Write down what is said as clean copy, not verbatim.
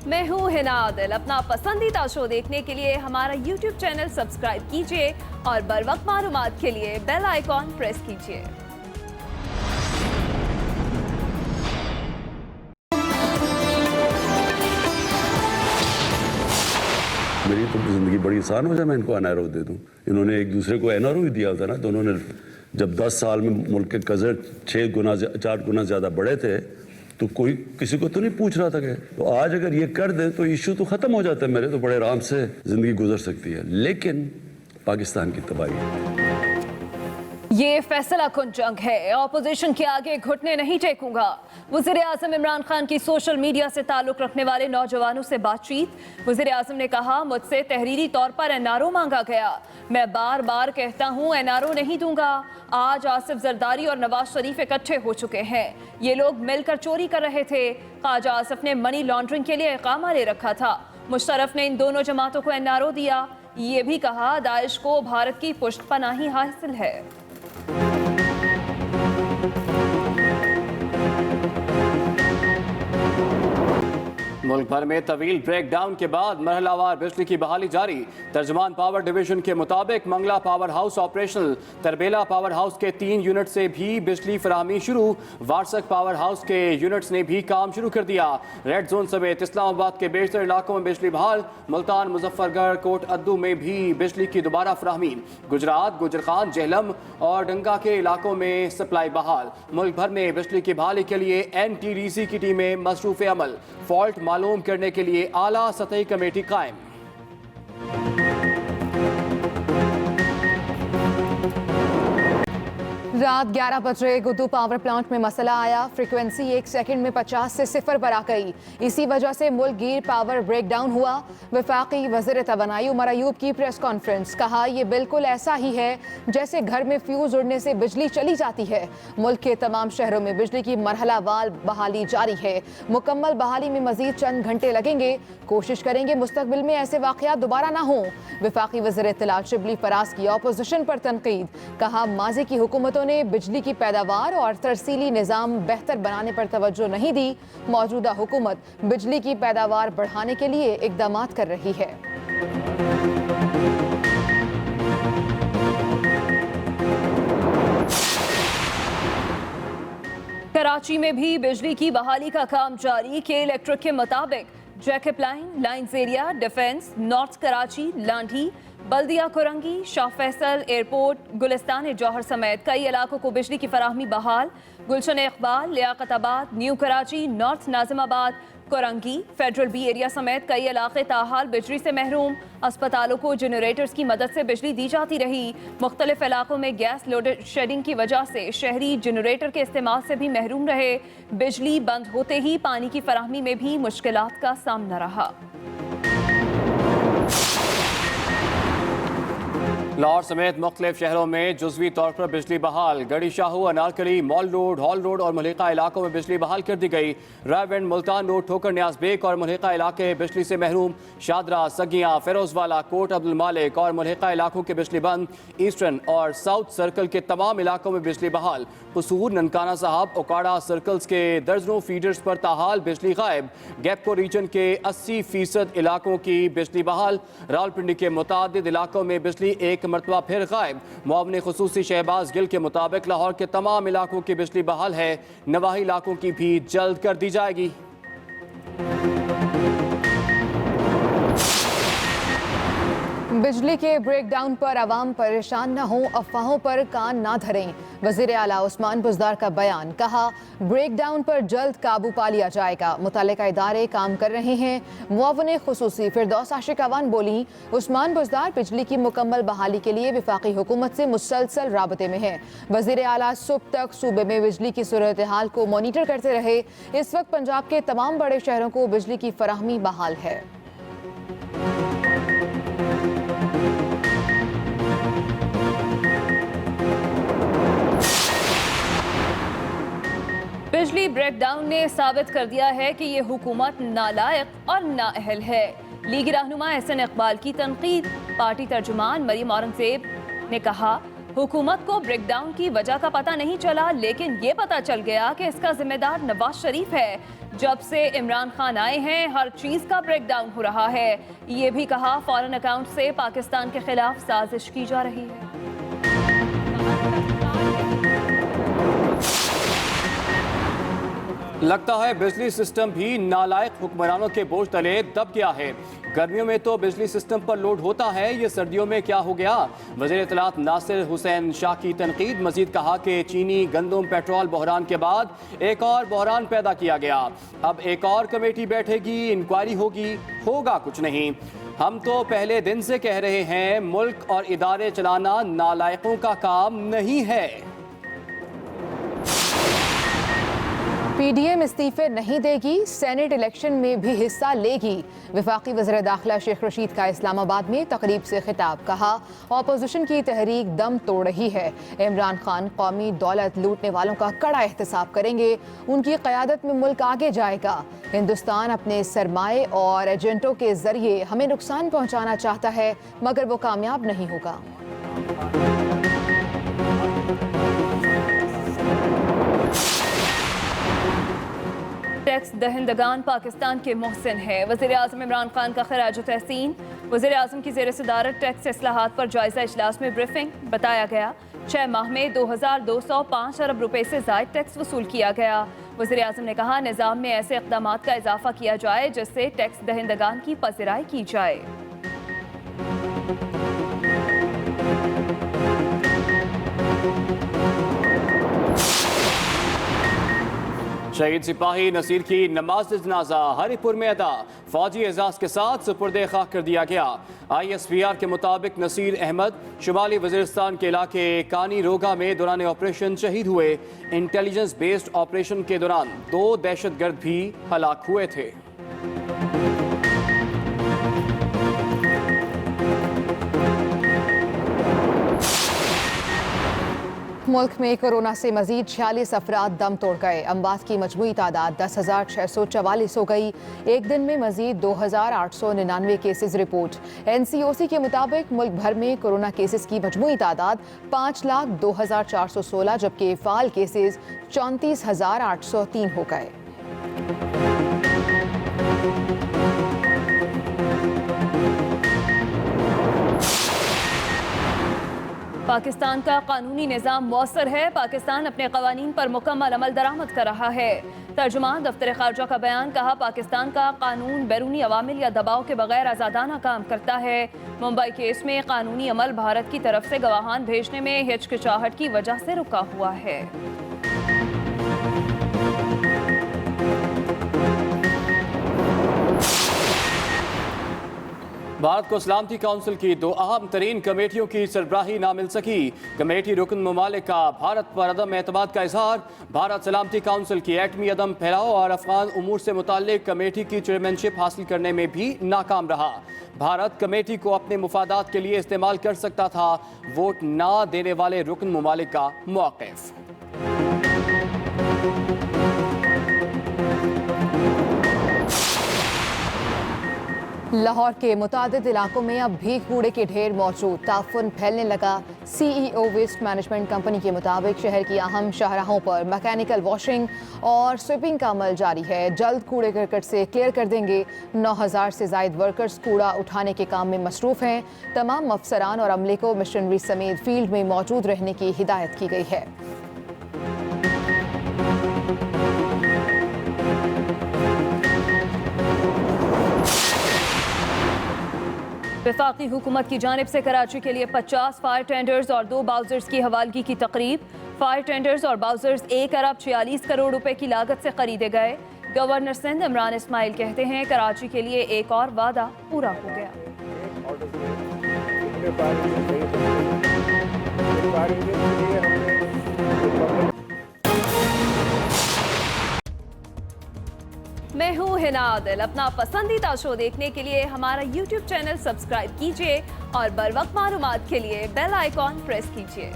मैं हूँ हिना आदिल। अपना पसंदीदा शो देखने के लिए हमारा YouTube चैनल सब्सक्राइब कीजिए और बर वक्त मालूमात के लिए बेल आइकॉन प्रेस कीजिए। मेरी तो ज़िंदगी बड़ी आसान हो जाए, मैं इनको एनआरओ दे दूँ। इन्होंने एक दूसरे को एनआरओ ही दिया था ना, तो उन्होंने जब 10 साल में मुल्क के कर्ज 4 गुना ज़्यादा बढ़े थे तो कोई किसी को तो नहीं पूछ रहा था कि तो आज अगर ये कर दे तो इशू तो ख़त्म हो जाता है, मेरे तो बड़े आराम से ज़िंदगी गुजर सकती है। लेकिन पाकिस्तान की तबाही है। ये फैसला कुन जंग है, ऑपोजिशन के आगे घुटने नहीं टेकूंगा। वज़ीर आज़म इमरान खान की सोशल मीडिया से ताल्लुक़ रखने वाले नौजवानों से बातचीत। वज़ीर आज़म ने कहा, मुझसे तहरीरी तौर पर एनआरओ मांगा गया, मैं बार बार कहता हूँ एनआरओ नहीं दूंगा। आज आसिफ जरदारी और नवाज शरीफ इकट्ठे हो चुके हैं, ये लोग मिलकर चोरी कर रहे थे। ख्वाजा आसिफ ने मनी लॉन्ड्रिंग के लिए इकामा ले रखा था, मुशर्रफ ने इन दोनों जमातों को एनआरओ दिया। ये भी कहा, दाइश को भारत की पुष्टपनाही हासिल है। मुल्क भर में तवील ब्रेकडाउन के बाद मरहलावार बिजली की बहाली जारी। तर्जुमान पावर डिवीजन के मुताबिक Mangla power house operational, Tarbela power house के 3 यूनिट से भी बिजली फराहमी शुरू। वारसक पावर हाउस के यूनिट्स ने भी काम शुरू कर दिया। रेड जोन समेत इस्लामाबाद के बेशतर इलाकों में बिजली बहाल। मुल्तान, मुजफ्फरगढ़, कोट अद्दू में भी बिजली की दोबारा फराहमी। गुजरात, गुजरखान, जेहलम और डंगा के इलाकों में सप्लाई बहाल। मुल्क भर में बिजली की बहाली के लिए NTDC की टीमें मसरूफ़ अमल। फॉल्ट मालूम करने के लिए आला सतही कमेटी कायम। रात 11 बजे गुद्दू पावर प्लांट में मसला आया। फ्रीक्वेंसी 1 सेकंड में 50 से 0 पर आ गई। इसी वजह से मुल्क गिर पावर ब्रेकडाउन हुआ। वफाकी वज़ीर तवानाई उमर अयूब की प्रेस कॉन्फ्रेंस। कहा, यह बिल्कुल ऐसा ही है जैसे घर में फ्यूज उड़ने से बिजली चली जाती है। मुल्क के तमाम शहरों में बिजली की मरहलावार बहाली जारी है। मुकम्मल बहाली में मजीद चंद घंटे लगेंगे। कोशिश करेंगे मुस्तकबिल में ऐसे वाक़यात दोबारा ना हों। वफाकी वज़ीर इत्तलात शिबली फराज की अपोजिशन पर तनकीद। कहा, माजी की हुकूमतों ने बिजली की पैदावार और तरसीली निज़ाम बेहतर बनाने पर तवज्जो नहीं दी। मौजूदा हुकूमत बिजली की पैदावार बढ़ाने के लिए इक़दामात कर रही है। कराची में भी बिजली की बहाली का काम जारी। के इलेक्ट्रिक के मुताबिक जैकब लाइन, लाइन्स एरिया, डिफेंस, नॉर्थ कराची, लांढी, बल्दिया कुरंगी, शाह फैसल एयरपोर्ट, गुलिस्तान जौहर समेत कई इलाकों को बिजली की फराहमी बहाल। गुलशन इकबाल, लियाकताबाद, न्यू कराची, नॉर्थ नाजिमाबाद, कुरंगी, फेडरल बी एरिया समेत कई इलाके ताहाल बिजली से महरूम। अस्पतालों को जनरेटर्स की मदद से बिजली दी जाती रही। मुख्तलिफ इलाकों में गैस लोड शेडिंग की वजह से शहरी जनरेटर के इस्तेमाल से भी महरूम रहे। बिजली बंद होते ही पानी की फराहमी में भी मुश्किलात का सामना रहा। लाहौर समेत मुख्तलिफ शहरों में जुज़वी तौर पर बिजली बहाल। गढ़ी शाहू, अनारकली, मॉल रोड, हॉल रोड और मलिका इलाकों में बिजली बहाल कर दी गई। रायविंड, मुल्तान रोड, ठोकर न्याज बेग और मलिका इलाके बिजली से महरूम। शादरा, सगियाँ, फिरोजवाला, कोट अब्दुल मालिक और मलिका इलाकों की बिजली बंद। ईस्टर्न और साउथ सर्कल के तमाम इलाकों में बिजली बहाल। कसूर, ननकाना साहब, ओकाड़ा सर्कल्स के दर्जनों फीडर्स पर ताहाल बिजली गायब। गैपको रीजन के 80% इलाकों की बिजली बहाल। रावलपिंडी के मुतादिद इलाकों में बिजली एक मरतबा फिर गायब। मुआवने खुसूसी शहबाज गिल के मुताबिक लाहौर के तमाम इलाकों की बिजली बहाल है। नवाही इलाकों की भी जल्द कर दी जाएगी। बिजली के ब्रेकडाउन पर आवाम परेशान न हो, अफवाहों पर कान ना धरें। वज़ीर आला उस्मान बुज़दार का बयान। कहा, ब्रेकडाउन पर जल्द काबू पा लिया जाएगा, मुतल्लिका इदारे काम कर रहे हैं। मुआवने खुसूसी फिरदौस आशिक अवान बोली, उस्मान बुज़दार बिजली की मुकम्मल बहाली के लिए वफाकी हुकूमत से मुसलसल राबते में है। वज़ीर आला सुबह तक सूबे में बिजली की सूरत हाल को मॉनिटर करते रहे। इस वक्त पंजाब के तमाम बड़े शहरों को बिजली की फराहमी बहाल है। बिजली ब्रेकडाउन ने साबित कर दिया है कि ये हुकूमत नालायक और नाअहल है। लीगी रहनुमा एहसन इकबाल की तनकीद। पार्टी तर्जुमान मरीम औरंगजेब ने कहा, हुकूमत को ब्रेकडाउन की वजह का पता नहीं चला, लेकिन ये पता चल गया कि इसका जिम्मेदार नवाज शरीफ है। जब से इमरान खान आए हैं हर चीज का ब्रेकडाउन हो रहा है। ये भी कहा फॉरेन अकाउंट से पाकिस्तान के खिलाफ साजिश की जा रही है। लगता है बिजली सिस्टम भी नालायक हुक्मरानों के बोझ तले दब गया है। गर्मियों में तो बिजली सिस्टम पर लोड होता है, ये सर्दियों में क्या हो गया? वज़ीर इत्तलात नासिर हुसैन शाह की तनकीद। मजीद कहा कि चीनी, गंदम, पेट्रोल बहरान के बाद एक और बहरान पैदा किया गया। अब एक और कमेटी बैठेगी, इंक्वायरी होगी, होगा कुछ नहीं। हम तो पहले दिन से कह रहे हैं मुल्क और इदारे चलाना नालायकों का काम नहीं है। पीडीएम इस्तीफे नहीं देगी, सेनेट इलेक्शन में भी हिस्सा लेगी। वफाकी वज़ीर दाखिला शेख रशीद का इस्लामाबाद में तकरीब से खिताब। कहा ऑपोजिशन की तहरीक दम तोड़ रही है। इमरान खान कौमी दौलत लूटने वालों का कड़ा एहतसाब करेंगे। उनकी क़यादत में मुल्क आगे जाएगा। हिंदुस्तान अपने सरमाए और एजेंटों के जरिए हमें नुकसान पहुँचाना चाहता है, मगर वो कामयाब नहीं होगा। टैक्स दहिंदगान पाकिस्तान के मोहसिन है। वज़ीर आज़म इमरान खान का खराज तहसीन। वज़ीर आज़म की ज़ेर सदारत टैक्स इस्लाहात पर जायज़ा इजलास में ब्रीफिंग। बताया गया 6 माह में 2205 अरब रुपए से ज़ायद टैक्स वसूल किया गया। वज़ीर आज़म ने कहा निज़ाम में ऐसे इक़दाम का इजाफा किया जाए जिससे टैक्स दहिंदगान की पज़िराई की जाए। शहीद सिपाही नसीर की नमाज जनाजा हरिपुर में अदा। फौजी एजाज के साथ सुपुर्दे खाक कर दिया गया। ISPR के मुताबिक नसीर अहमद शुमाली वज़ीरिस्तान के इलाके कानी रोगा में दौरान ऑपरेशन शहीद हुए। इंटेलिजेंस बेस्ड ऑपरेशन के दौरान 2 दहशतगर्द भी हलाक हुए थे। मुल्क में कोरोना से मजीद 46 अफराद दम तोड़ गए। अमवात की मजमूई तादाद 10,644 हो गई। एक दिन में मजीद 2,899 केसेस रिपोर्ट। NCOC के मुताबिक मुल्क भर में कोरोना केसेस की मजमूई तादाद 5,02,416 जबकि फाल केसेस 34,803 हो गए। पाकिस्तान का कानूनी निज़ाम मौसर है। पाकिस्तान अपने कवानीन पर मुकम्मल अमल दरामद कर रहा है। तर्जुमान दफ्तर खारजा का बयान। कहा पाकिस्तान का कानून बैरूनी अवामिल या दबाव के बगैर आज़ादाना काम करता है। मुंबई केस में कानूनी अमल भारत की तरफ से गवाहान भेजने में हिचकिचाहट की वजह से रुका हुआ है। भारत को सलामती काउंसिल की 2 अहम तरीन कमेटियों की सरबराही ना मिल सकी। कमेटी रुकन ममालिक का भारत पर अदम एतमाद का इजहार। भारत सलामती काउंसिल की एटमी अदम फैलाव और अफगान उमूर से मुताल्लिक कमेटी की चेयरमैनशिप हासिल करने में भी नाकाम रहा। भारत कमेटी को अपने मुफादात के लिए इस्तेमाल कर सकता था। वोट ना देने वाले रुकन ममालिक का मौक़िफ़। लाहौर के मुतादिद इलाकों में अब भी कूड़े के ढेर मौजूद। ताफुन फैलने लगा। CEO वेस्ट मैनेजमेंट कंपनी के मुताबिक शहर की अहम शाहराहों पर मैकेनिकल वॉशिंग और स्वीपिंग का अमल जारी है। जल्द कूड़े करकट से क्लियर कर देंगे। 9,000 से जायद वर्कर्स कूड़ा उठाने के काम में मसरूफ हैं। तमाम अफसरान और अमले को मिशनरी समेत फील्ड में मौजूद रहने की हिदायत की गई है। वफाकी हुकूमत की जानिब से कराची के लिए 50 फायर टेंडर्स और 2 बाउजर्स की हवालगी की तकरीब। फायर टेंडर्स और बाउजर्स 1 अरब 46 करोड़ रुपए की लागत से खरीदे गए। गवर्नर सिंध इमरान इस्माइल कहते हैं कराची के लिए एक और वादा पूरा हो गया। मैं हूँ हिना आदिल। अपना पसंदीदा शो देखने के लिए हमारा YouTube चैनल सब्सक्राइब कीजिए और बर वक्त मालूमात के लिए बेल आइकॉन प्रेस कीजिए।